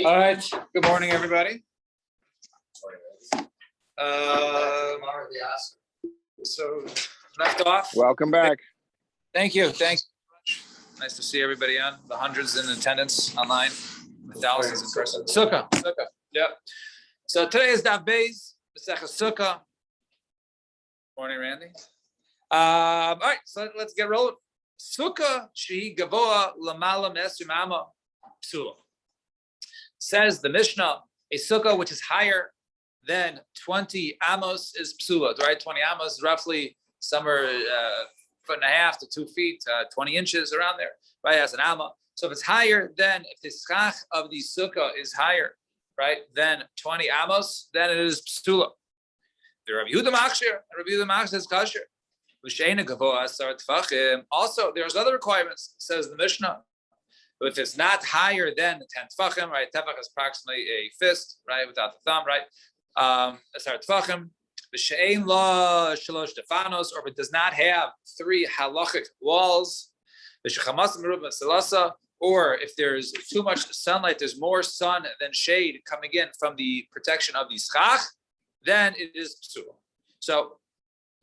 All right. Good morning, everybody. So left off. Welcome back. Thank you. Thanks. Nice to see everybody on. The hundreds in attendance online, the thousands in person. Sukkah. Yep. So today is Daf Beis, Masechah Sukkah. Morning, Randy. All right. So let's get rolling. Sukkah shehi gavoa lamala me'esrim ama psula. Says the Mishnah, a sukkah which is higher than 20 amos is psula, right? 20 amos, roughly somewhere foot and a half to 2 feet, 20 inches around there, right? As an amma. So if it's higher than, if the schach of the sukkah is higher, right, than 20 amos, then it is psula. The Rabbi Yehuda Machshir says kasher. Also, there's other requirements, says the Mishnah. If it's not higher than 10 tefachim, right? Tefach is approximately a fist, right? Without the thumb, right? Asar tefachim. V'she'ein la shalosh tefanos, or if it does not have 3 halachic walls. V'shechamas merub selasa, or if there's too much sunlight, there's more sun than shade coming in from the protection of the schach, then it is psul. So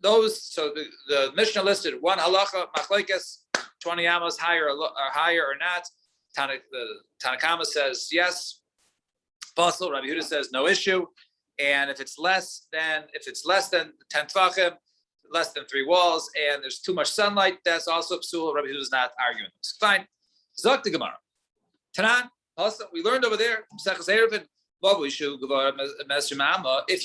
the Mishnah listed one halacha machlekes, 20 amos higher or not. The Tanakama says yes. Fossil, Rabbi Yehuda says no issue. And if it's less than 10 tefachim, less than 3 walls, and there's too much sunlight, that's also psul. Rabbi Yehuda is not arguing this. Fine. Zok the Gemara. Tanan. Also, we learned over there. If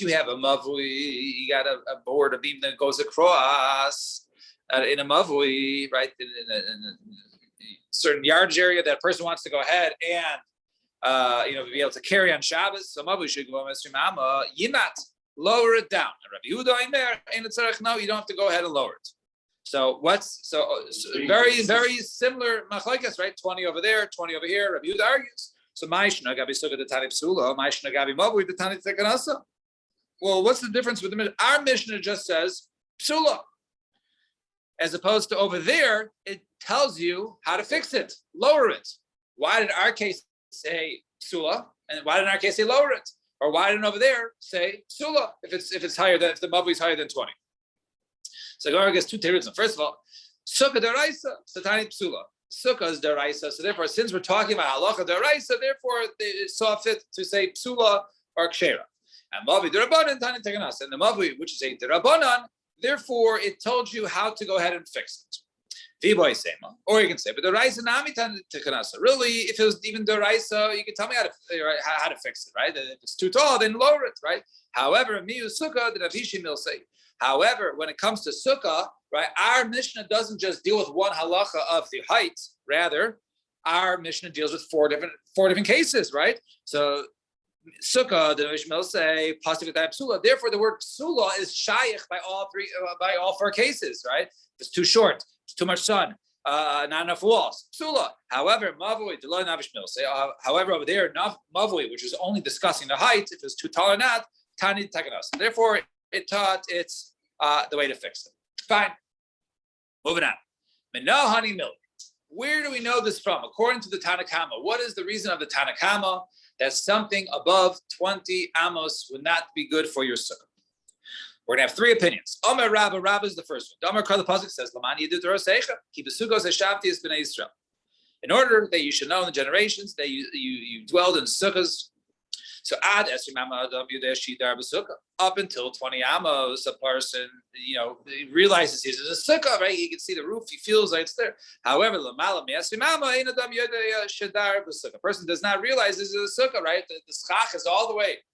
you have a mavui, you got a board, a beam that goes across in a mavui, right? In a certain yardage area that a person wants to go ahead and be able to carry on Shabbos. So mavui should go yinat, lower it down. Rabbi Yehuda no, you don't have to go ahead and lower it. So very, very similar machlekes, right? 20 over there, 20 over here. Rabbi Yehuda argues. So ma'ishna gabi sukkah the tani psula, ma'ishna gabi mavui the tani tekanasa. Well, what's the difference with the Mishnah? Our Mishnah just says psula, as opposed to over there, it tells you how to fix it, lower it. Why did our case say psula, and why didn't our case say lower it? Or why didn't over there say psula if it's higher than, if the mavui is higher than 20? So Gemara gets 2 theories. First of all, sukkah deraisa, satani psula. Sukkah is deraisa, so therefore, since we're talking about halacha deraisa, therefore it saw fit to say psula or kshera. And mavi derabanan tani teganas, and the mavi, which is a derabanan, therefore it told you how to go ahead and fix it. Or you can say, but deraisa nami tani teganas. Really, if it was even deraisa, you can tell me how to fix it, right? If it's too tall, then lower it, right? However, miu sukkah the Rav will say. However, when it comes to sukkah, right, our Mishnah doesn't just deal with one halacha of the height. Rather, our Mishnah deals with four different cases, right? So, sukkah, the Mishnah will say, pasuk psula. Therefore, the word psula is shaykh by all 4 cases, right? If it's too short, it's too much sun, not enough walls, psula. However, mavui, however, over there, mavui, which is only discussing the height, if it's too tall or not, tani takanos. Therefore, it taught it's the way to fix it. Fine. Moving on. Menohani milk. Where do we know this from? According to the Tanakama, what is the reason of the Tanakama that something above 20 amos would not be good for your sukkah? We're going to have 3 opinions. Omer Rabba is the first one. Omer Kar the Pasuk says, Lamani Yidu Doroseicha, Ki Besukos Heshavti Es Bnei Yisrael. In order that you should know in the generations that you dwelled in sukkahs. So ad up until 20 amos, a person, realizes he's in a sukkah, right? He can see the roof, he feels like it's there. However, a person does not realize this is a sukkah, right? The schach is all the way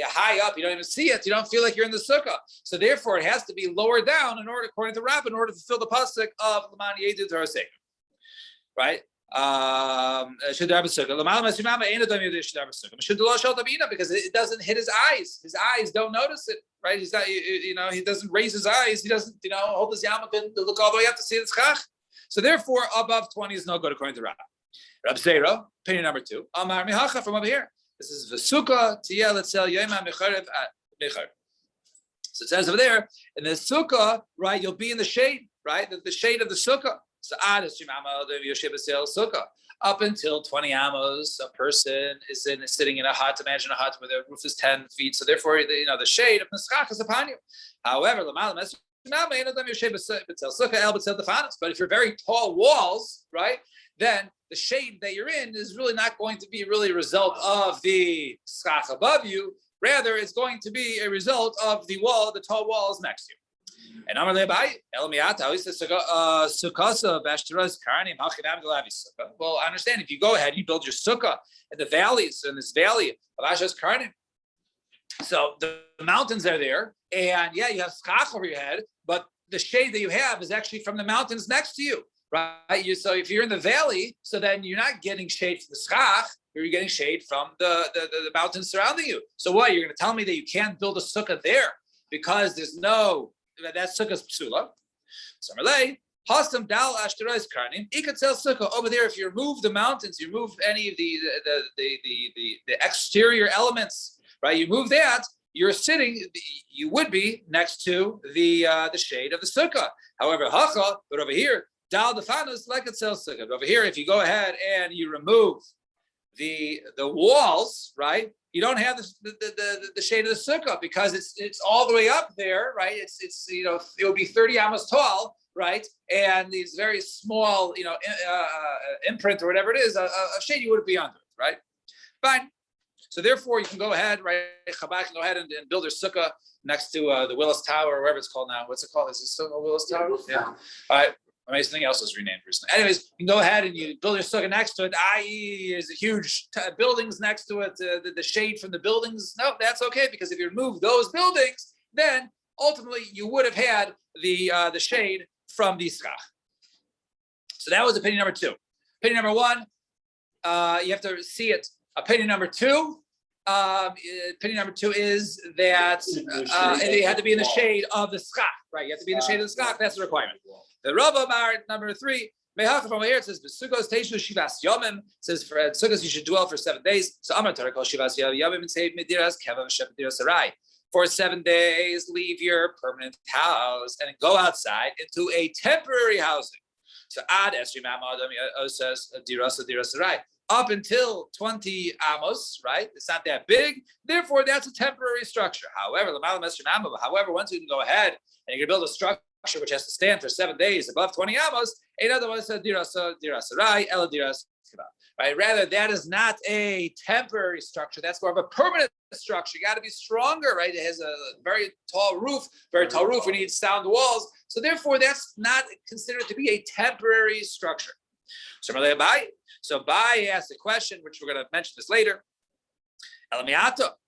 high up, you don't even see it, you don't feel like you're in the sukkah. So therefore it has to be lower down according to Rabbah, in order to fulfill the pasuk of Laman Yedu Torasek. Right? Because it doesn't hit his eyes. His eyes don't notice it, right? He's not, he doesn't raise his eyes. He doesn't, hold his yarmulke to look all the way up to see the schach. So therefore, above 20 is no good according to Rabbah. Rab Zera, opinion number 2. Amar mihacha from over here. This is v'sukkah tiyel etzel yoma mecharev mechar. So it says over there in the sukkah, right? You'll be in the shade, right? The shade of the sukkah. So up until 20 amos. A person is sitting in a hut. Imagine a hut where the roof is 10 feet. So therefore, the shade of the schach is upon you. However, but if you're very tall walls, right, then the shade that you're in is really not going to be really a result of the schach above you. Rather, it's going to be a result of the tall walls next to you. And Amar Lebai, Elamiata, he says, Sukkasa, Bashtaras, Karnim, Hachinam, Sukkah. Well, I understand if you go ahead, you build your sukkah in the valleys, in this valley of Ashas Karnim. So the mountains are there, and yeah, you have schach over your head, but the shade that you have is actually from the mountains next to you, right? So if you're in the valley, so then you're not getting shade from the schach, you're getting shade from the mountains surrounding you. So what, you're going to tell me that you can't build a sukkah there because there's no, that sukkah's psula. Samarlei, Hastam dal ashtarais karnim, ikatel sukkah. Over there, if you remove the mountains, you remove any of the exterior elements, right? You move that, you're sitting, you would be next to the shade of the sukkah. However, hacha, but over here, dal defanus like a tel sukkah. But over here, if you go ahead and you remove the walls, right? You don't have the shade of the sukkah because it's all the way up there, right? It's it will be 30 amos tall, right? And these very small, imprint or whatever it is, a shade you wouldn't be under it, right? Fine. So therefore, you can go ahead, right? Chabad can go ahead and build their sukkah next to the Willis Tower, or wherever it's called now. What's it called? Is it still Willis Tower? Yeah. All right. Maybe something else was renamed recently. Anyways, you can go ahead and you build your sukkah next to it, i.e. there's a huge buildings next to it, the shade from the buildings. No, that's okay, because if you remove those buildings, then ultimately you would have had the shade from the schach. So that was opinion number 2. Opinion number 1, you have to see it. Opinion number 2 is that it had to be in the shade of the schach, right? You have to be in the shade of the schach. That's the requirement. The Rav Amar, number 3, Mehacha from here, it says, Besugos Teishu Shivas Yomim, says for Sukkos you should dwell for 7 days. So Amar Torah called Shivas Yomim and say Mediras Keva Shepediras Sarai. For 7 days, leave your permanent house and go outside into a temporary housing. So Ad Esrim Adam says Dirasa Sarai. Up until 20 amos, right? It's not that big. Therefore, that's a temporary structure. However, once you can go ahead and you can build a structure which has to stand for 7 days above 20 amos, another one says right? Rather, that is not a temporary structure. That's more of a permanent structure. You got to be stronger, right? It has a very tall roof. We need sound walls. So therefore, that's not considered to be a temporary structure. So Bai asked a question, which we're going to mention this later. But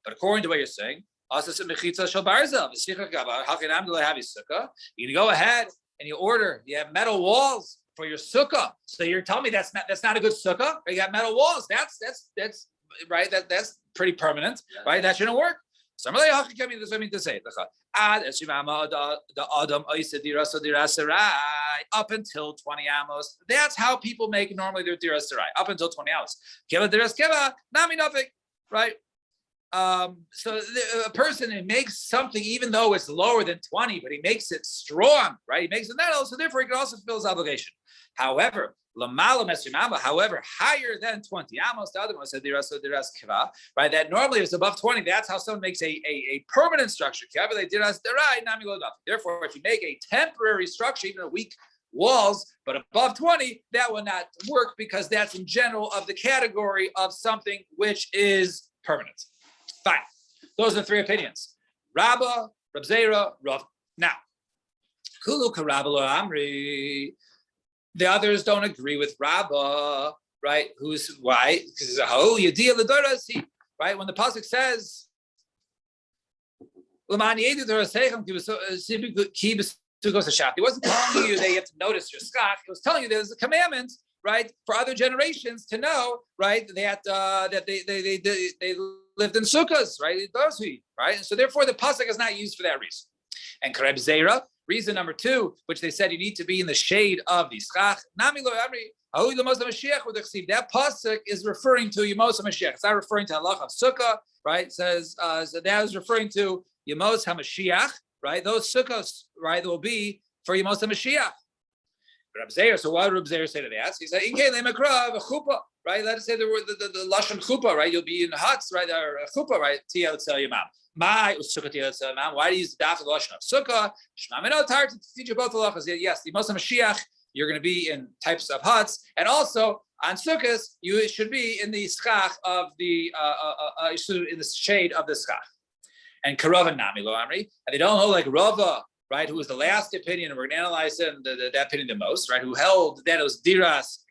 according to what you're saying, you can go ahead and you have metal walls for your sukkah. So you're telling me that's not a good sukkah? You got metal walls. That's right. That's pretty permanent, right? That shouldn't work. So I'm like, this is what I mean to say. Up until 20 amos. That's how people make normally their diras sarai. Up until 20 amos. Right? So a person who makes something, even though it's lower than 20, but he makes it strong, right? He makes it metal, so therefore he can also fulfill his obligation. However, higher than 20 amos, the other one said right? That normally if it's above 20, that's how someone makes a permanent structure. Therefore, if you make a temporary structure, even a weak walls, but above 20, that will not work because that's in general of the category of something which is permanent. Fine. Those are the 3 opinions. Rabba, Rab Zera, Rav. Now, Kulu Karabba lo Amri. The others don't agree with Rabba, right? Why? Because right? When the pasuk says, he wasn't telling you that you have to notice your schach. He was telling you there's a commandment, right, for other generations to know, right, that they lived in sukkahs, right? Right? And so therefore the pasuk is not used for that reason. And Kareb Zera, reason number 2, which they said you need to be in the shade of the schach. That pasuk is referring to Yemos HaMashiach. It's not referring to halach of sukkah, right? It says so that is referring to Yemos HaMashiach, right? Those sukkahs, right, will be for Yemos HaMashiach. Reb Zeir, so what did Reb Zeir say to that? He said, right? Let us say the lashon chuppah, right? You'll be in huts, right? Or chuppah, right? Why do you use the daf of the lashon of sukkah? It's hard to teach you both halachas. Yes, the Muslim Mashiach, you're going to be in types of huts, and also on sukkahs, you should be in the schach of the in the shade of the schach. And Karava Nami Lo Amri, and they don't hold like Rava, right? Who was the last opinion, and we're going to analyze him, that opinion the most, right? Who held that it was Diras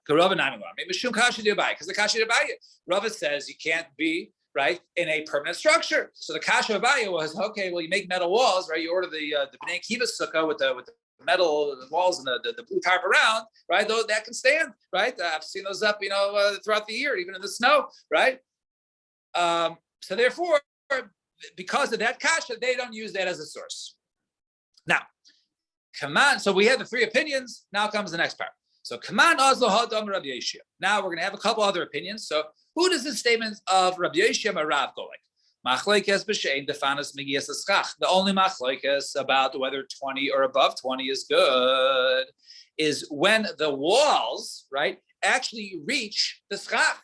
Karava Nami Lo Amri, Mishum Kashi Diabai, because the Kashi Diabai, Rava says you can't be right in a permanent structure. So the Kasha Abaya was okay. Well, you make metal walls, right? You order the Bnei Kiva sukkah with the metal walls and the blue tarp around, right? Though that can stand, right? I've seen those up, throughout the year, even in the snow, right? So therefore, because of that kasha, they don't use that as a source. Now, come on. So we have the three opinions. Now comes the next part. So come on, Azlo Hadam Rabbi Yeshua. Now we're going to have a couple other opinions. So who does this statement of Rabbi Yeshua Marav go like? Machlekes b'shein defanas migias eschach. The only machlekes about whether 20 or above 20 is good is when the walls, right, actually reach the schach,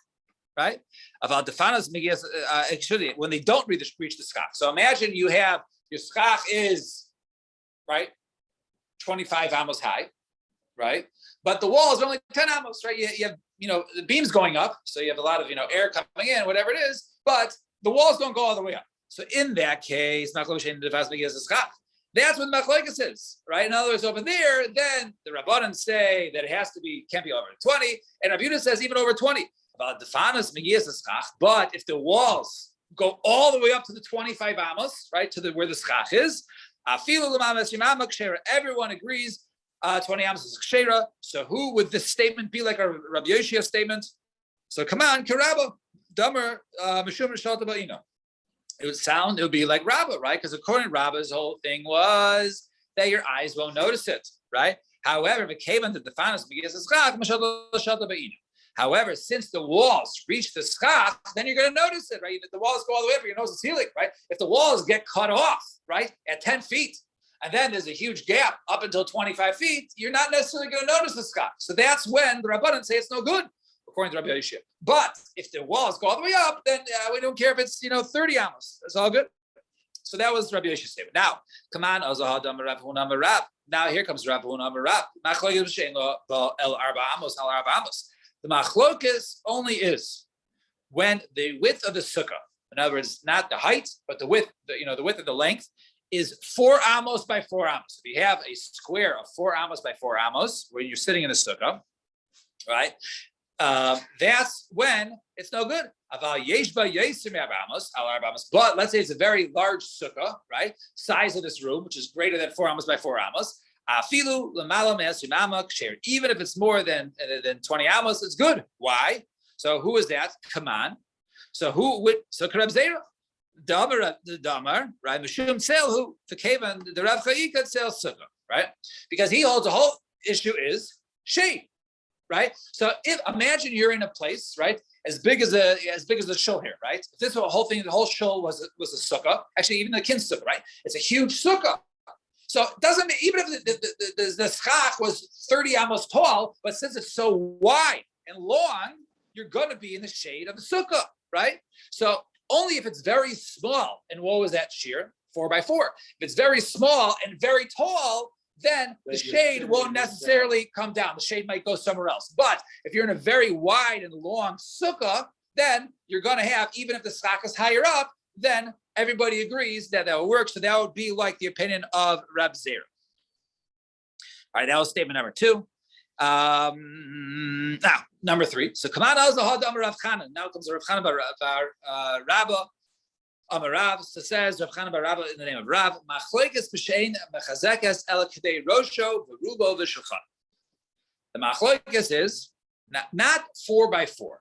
right? About defanas migias, actually, when they don't reach the schach. So imagine you have your schach is right 25 amos high, right? But the walls are only 10 amos, right? You have the beams going up, so you have a lot of air coming in, whatever it is, but the walls don't go all the way up. So in that case, that's what the machlokes is, right? In other words, over there, then the Rabbanan say that it can't be over 20, and Rabbi Yehuda says even over 20. About the fanas megiyas eschach, but if the walls go all the way up to the 25 amos, right, to where the schach is, everyone agrees 20 amos is kshera. So who would this statement be like a Rabbi Yoshia statement? So come on, Karabba, Dummer, Mishum Shalta Ba'ino. It would be like Rabbah, right? Because according to Rabbah's whole thing was that your eyes won't notice it, right? However, if it came into the fanas megiyas eschach, Shalta Ba'ino. However, since the walls reach the schach, then you're going to notice it, right? If the walls go all the way up, your nose is healing, right? If the walls get cut off, right, at 10 feet, and then there's a huge gap up until 25 feet, you're not necessarily going to notice the schach. So that's when the Rabbanan say it's no good, according to Rabbi Yeshua. But if the walls go all the way up, then we don't care if it's 30 amos. That's all good. So that was Rabbi Yeshua's statement. Now, come on, now here comes Rav Huna Rav. The machlokes only is when the width of the sukkah, in other words, not the height, but the width, the width of the length is 4 amos by 4 amos. If you have a square of 4 amos by 4 amos, where you're sitting in a sukkah, right? That's when it's no good. But let's say it's a very large sukkah, right? Size of this room, which is greater than 4 amos by 4 amos. Even if it's more than 20 amos, it's good. Why? So who is that? Come on. So Karab Zera, the Damar, right? Mishum Selhu, the Kavan, the Rav Chayika Sel Sukkah, right? Because he holds the whole issue is shade, right? So imagine you're in a place, right, as big as the shul here, right? If this whole thing, the whole shul was a sukkah, actually even the kin sukkah, right? It's a huge sukkah. So it doesn't, even if the schach was 30 amos tall, but since it's so wide and long, you're going to be in the shade of the sukkah, right? So only if it's very small, and what was that shear? 4 by 4. If it's very small and very tall, then the shade won't necessarily come down. The shade might go somewhere else. But if you're in a very wide and long sukkah, then you're going to have, even if the schach is higher up, then everybody agrees that will work. So that would be like the opinion of Reb Zera. All right, that was statement number 2. Now, number 3. So come on, Rav Chanan. Now comes Rav Chanan bar Rabba. Amarav, so says Rav Chanan bar Rabba in the name of Rav. Machlekes b'shein mechazekes el kedei rosho v'rubo v'shulchan. The machlekes is not 4 by 4.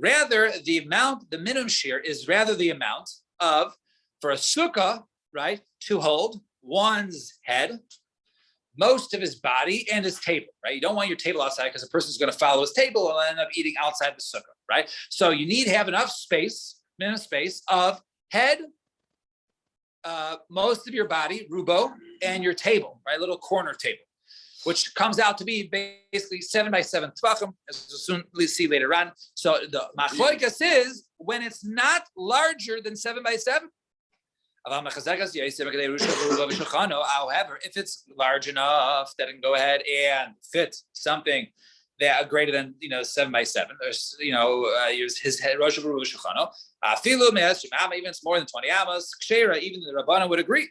Rather, the minimum shear is rather the amount of, for a sukkah, right, to hold one's head, most of his body, and his table, right? You don't want your table outside because a person's going to follow his table and end up eating outside the sukkah, right? So you need to have enough space, minimum space of head, most of your body, rubo, and your table, right? Little corner table. which comes out to be basically 7 by 7 tvachim, as we'll soon see later on. So the machloikas is when it's not larger than 7 by 7. However, if it's large enough that it can go ahead and fit something that greater than 7 by 7, there's his head Rosh Hashanah Shulchano, even it's more than 20 amos, kshera, even the Rabbanan would agree.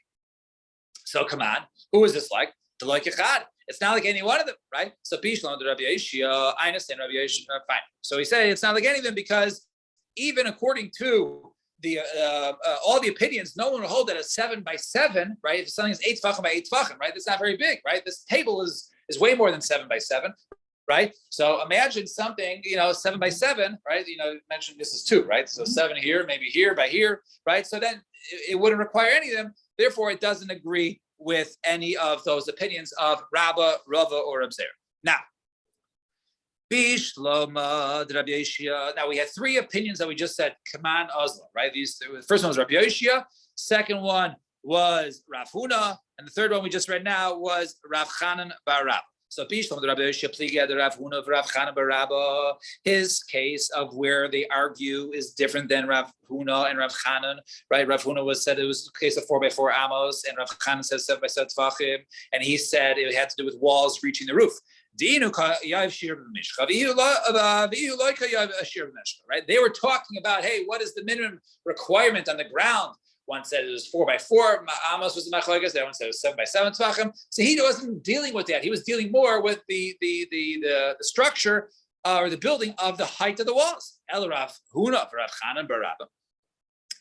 So come on, who is this like? The like Echad. It's not like any one of them, right? So Pishlon, the Rabbi Yeshia, I understand Rabbi Yeshia, fine. So he said it's not like any of them because even according to the all the opinions, no one will hold that a 7 by 7, right? If something is 8 tefachim by 8 tefachim, right? That's not very big, right? This table is way more than 7 by 7, right? So imagine something, 7 by 7, right? Mentioned this is 2, right? So 7 here, maybe here by here, right? So then it wouldn't require any of them. Therefore, it doesn't agree with any of those opinions of Rabbah, Rava, or Reb Zera. Now, Bishloma, Rabbi Yeshia. Now we had 3 opinions that we just said. Kaman Oslo, right? The first one was Rabbi Yeshia. Second one was Rav Huna, and the third one we just read now was Rav Chanan bar Rabba. So Bishloma, the Rabbi Yeshia, pliga the Rav Huna of Rav Chanan bar Rabba. His case of where they argue is different than Rav Huna and Rav Chanan, right? Rav Huna said it was a case of 4 by 4 amos, and Rav Chanan says 7 by 7 tefachim, and he said it had to do with walls reaching the roof. Right? They were talking about, hey, what is the minimum requirement on the ground? One said it was 4 by 4 amos was the machlokas. The other one said it was 7 by 7 tvachim. So he wasn't dealing with that. He was dealing more with the structure or the building of the height of the walls. El Rav Huna, Rav Chanan bar Rabba.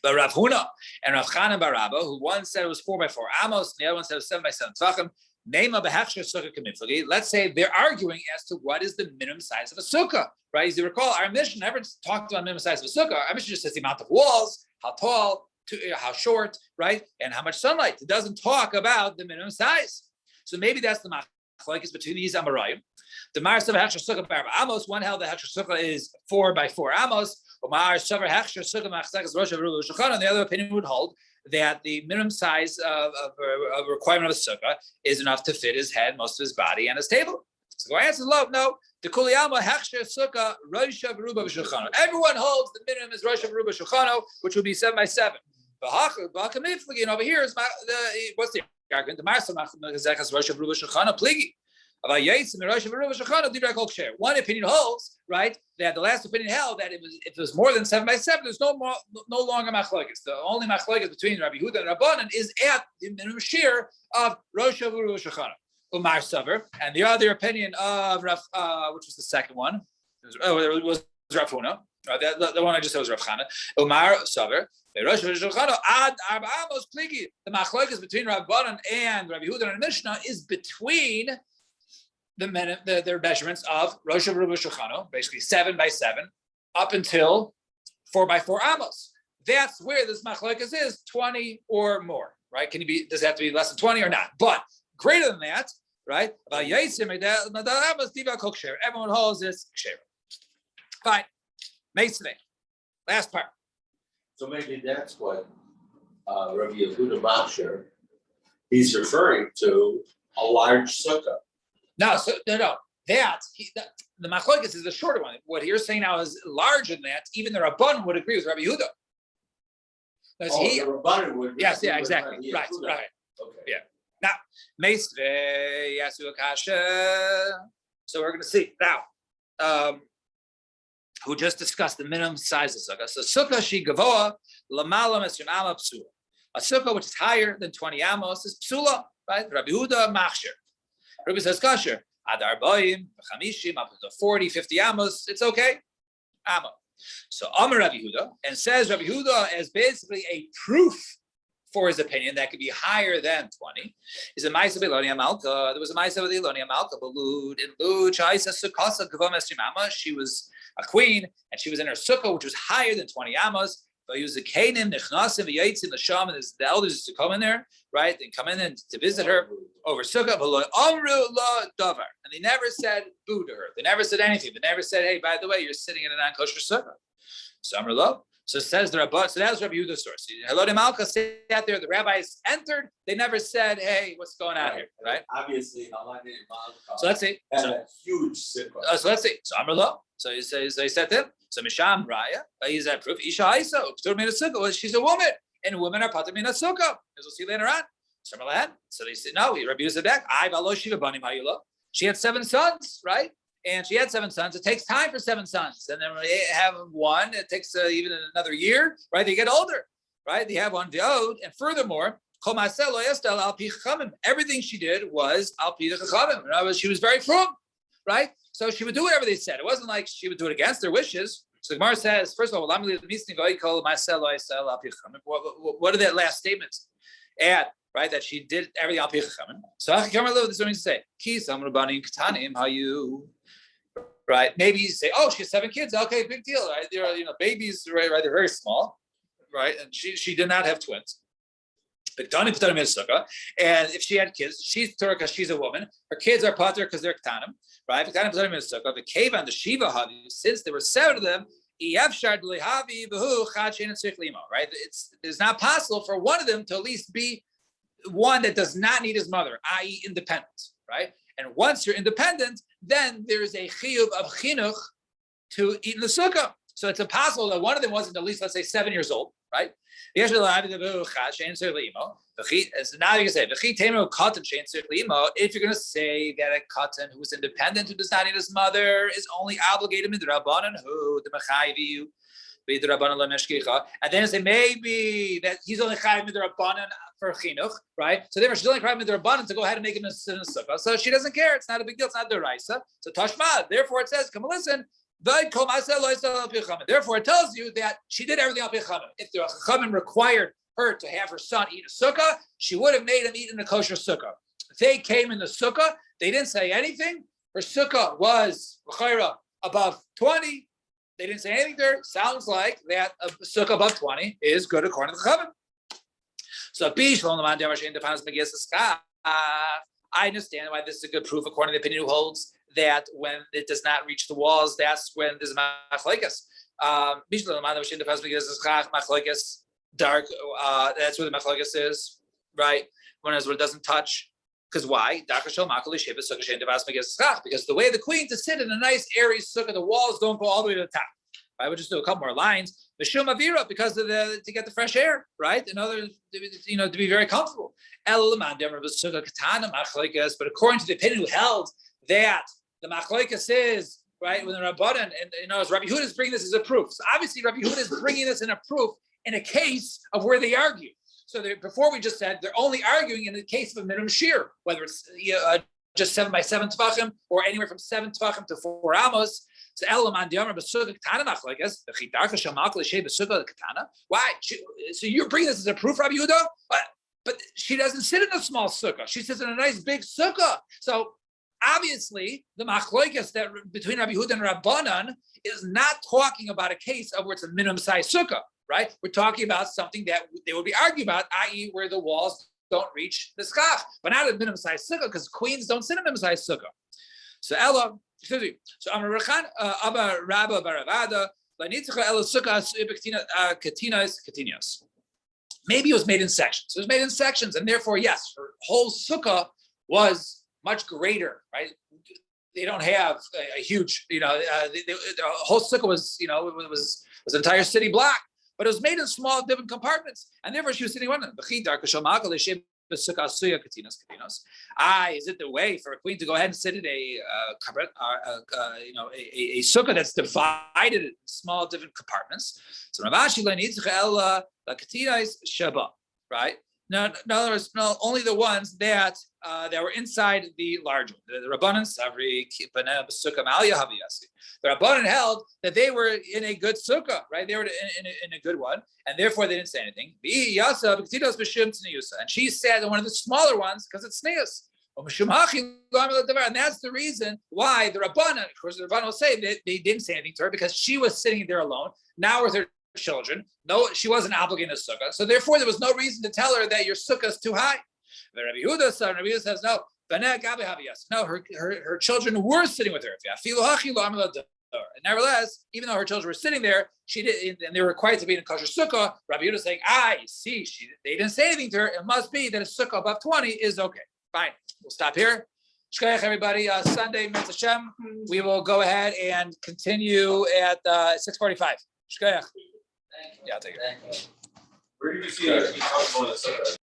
But Rav Huna and Rav Chanan bar Rabba, who one said it was 4 by 4 amos, and the other one said it was 7 by 7 tvachim. Let's say they're arguing as to what is the minimum size of a sukkah, right? As you recall, our mission never talked about minimum size of a sukkah. Our mission just says the amount of walls, how tall, how short, right? And how much sunlight. It doesn't talk about the minimum size. So maybe that's the machlokes between these amarayim. The Mar Savar Hechsher Sukkah bar Amos, one held the Hechsher Sukkah is 4 by 4 amos. Mar Savar Hechsher Sukkah machzekes Rosh Hashanah Shulchan, and the other opinion would hold that the minimum size of a requirement of a sukkah is enough to fit his head, most of his body, and his table. So the answer is no. The Kuliyama Hechsher Sukkah Rosh Hashanah Shulchan. Everyone holds the minimum is Rosh Hashanah Shulchan, which would be 7 by 7. And over here is what's the argument? The Marsa Machzekes Rosh Hashanah Shulchan Pligi. One opinion holds, right, that the last opinion held that if it was more than 7 by 7, there's no longer machlokes. The only machlokes between Rabbi Yehuda and Rabbanan is at the minimum share of Rosh Hashanah. Umar Savar, and the other opinion of Rav, which was the second one, was Rav Huna. The one I just said was Rav Chana. Umar Savar. The machlokes between Rabbanan and Rabbi Yehuda and Mishnah is between their measurements of Rosh Hashanah, basically 7 by 7, up until 4 by 4 amos. That's where this machlokes is 20 or more, right? Does it have to be less than 20 or not? But greater than that, right? Everyone holds this kshera. Fine. Meisvei. Last part. So maybe that's what Rabbi Yehuda Masher, he's referring to a large sukkah. No. The machlokes is the shorter one. What you're saying now is larger than that. Even the Rabban would agree with Rabbi Yehuda. The Rabban would. Yes, yeah, exactly. Right. Okay. Yeah. Now, Meisvei Yasu Akasha. So we're going to see now. Who just discussed the minimum size of sukkah. So sukkah she gavoa lamala mesrim ama psula. A sukkah which is higher than 20 amos is psula, right? Rabbi Yehuda machshir. Rabbi says kasher. Adar boim, chamishim, up to 40, 50 amos, it's okay. Amo. So Amar Rabbi Yehuda, and says Rabbi Yehuda as basically a proof for his opinion that could be higher than 20, is a Maisa Belonia Malka. There was a Maisa with Elonia Malka, Balud, in Lud, Chaisa Sukkasa Gavam Estimama. She was a queen, and she was in her sukkah, which was higher than 20 amos. But he was a Canaan, Nechnasim, Yaitsim, the Sham, and the elders used to come in there, right? They come in and to visit her over sukkah. Amru la davar, and they never said boo to her. They never said anything. They never said, hey, by the way, you're sitting in a non-kosher sukkah. So Amru la. So it says the Rabbah. So that was Rabbi Yehuda's source. Hello to Malka sat there. The rabbis entered. They never said, "Hey, what's going on here?" Right? Obviously, Malka So let's see. had a huge sukkah. So let's see. So Amrullah. So he says, they said to him. So Misham Raya. Is that proof? Isha Isa. She's a woman, and women are patur min sukkah. As we'll see later on. So they said, no. Rabbi Yehuda said back. She had 7 sons, right? And she had 7 sons. It takes time for 7 sons. And then when they have one, it takes even another year, right? They get older, right? They have one diod. And furthermore, everything she did was al pi chachamim. In other words, she was very frum, right? So she would do whatever they said. It wasn't like she would do it against their wishes. So the Gemara says, first of all, what are that last statements add? Right, that she did everything al pi chachamim. So this is what I say. How you? Right? Maybe you say, oh, she has 7 kids. Okay, big deal. Right? They're babies. Right? They're very small. Right? And she did not have twins. And if she had kids, she's Torah because she's a woman. Her kids are pater because they're ktanim. Right? The cave and the shiva havi, since there were 7 of them. Right? It's not possible for one of them to at least be one that does not need his mother, i.e. independent, right? And once you're independent, then there's a chiyuv of chinuch to eat in the sukkah. So it's impossible that one of them wasn't at least, let's say, 7 years old, right? So now you can say, if you're going to say that a katan who's independent, who does not need his mother, is only obligated midrabanan, who the mechayvi, and then say maybe that he's only chayav midrabanan for chinuch, right? So therefore she's only chayav midrabanan to go ahead and make him a sukkah. So she doesn't care. It's not a big deal. It's not deraisa. So tashma. Therefore it says, come on, listen. Therefore it tells you that she did everything al pi chachamim. If the chachamim required her to have her son eat a sukkah, she would have made him eat in a kosher sukkah. They came in the sukkah. They didn't say anything. Her sukkah was above 20. They didn't say anything there. Sounds like that a sukkah above 20 is good according to the Chachamim. So I understand why this is a good proof according to the opinion who holds that when it does not reach the walls, that's when there's machlokes. Dark. That's where the machlokes is, right? Whereas when it doesn't touch. Because why? Because the way the queen to sit in a nice airy sukkah, the walls don't go all the way to the top. I would just do a couple more lines. The shum avira, because of to get the fresh air, right? In other, to be very comfortable. But according to the opinion who held that the machlokes is right when the Rabbanan, and Rabbi Yehuda is bringing this as a proof. So obviously, Rabbi Yehuda is bringing this in a proof in a case of where they argue. So before we just said they're only arguing in the case of a minimum shear, whether it's just 7 by 7 tvachim or anywhere from 7 tvachim to 4 amos. So why? So you're bringing this as a proof, Rabbi Yehuda, but she doesn't sit in a small sukkah. She sits in a nice big sukkah. So obviously, the machlokes that between Rabbi Yehuda and Rabbanan is not talking about a case of where it's a minimum size sukkah. Right? We're talking about something that they would be arguing about, i.e. where the walls don't reach the schach, but not a minimum size sukkah, because queens don't sit in a minimum size sukkah. So Ella, excuse me. So Amar Rabba Baravada, Ela Sukkah Katinas. Maybe it was made in sections. It was made in sections, and therefore, yes, her whole sukkah was much greater, right? They don't have a huge, the whole sukkah was, it was an entire city block. But it was made in small, different compartments, and therefore she was sitting one. Is it the way for a queen to go ahead and sit in a sukkah that's divided in small, different compartments? So Ravashi right? No, in other words, only the ones that were inside the large one. The Rabbanan Savri Sukkah Malya Haviyasi. The Rabbanan held that they were in a good sukkah, right? They were in a good one, and therefore they didn't say anything. And she sat in one of the smaller ones because it's sneus. And that's the reason why the Rabbanan, of course, the Rabbanan will say that they didn't say anything to her because she was sitting there alone. Now with her children, no, she wasn't obligated to sukkah, so therefore there was no reason to tell her that your sukkah is too high. But Rabbi Yehuda says no. No, her children were sitting with her. And nevertheless, even though her children were sitting there, she did, and they were required to be in a kosher sukkah. Rabbi Yehuda is saying, you see, they didn't say anything to her. It must be that a sukkah above 20 is okay. Fine. We'll stop here. Shkoyach, everybody. Sunday, Mitzvah Hashem, we will go ahead and continue at 6:45. Shkoyach. Thank you. Yeah, I'll take it. Thank you. Where did you see that?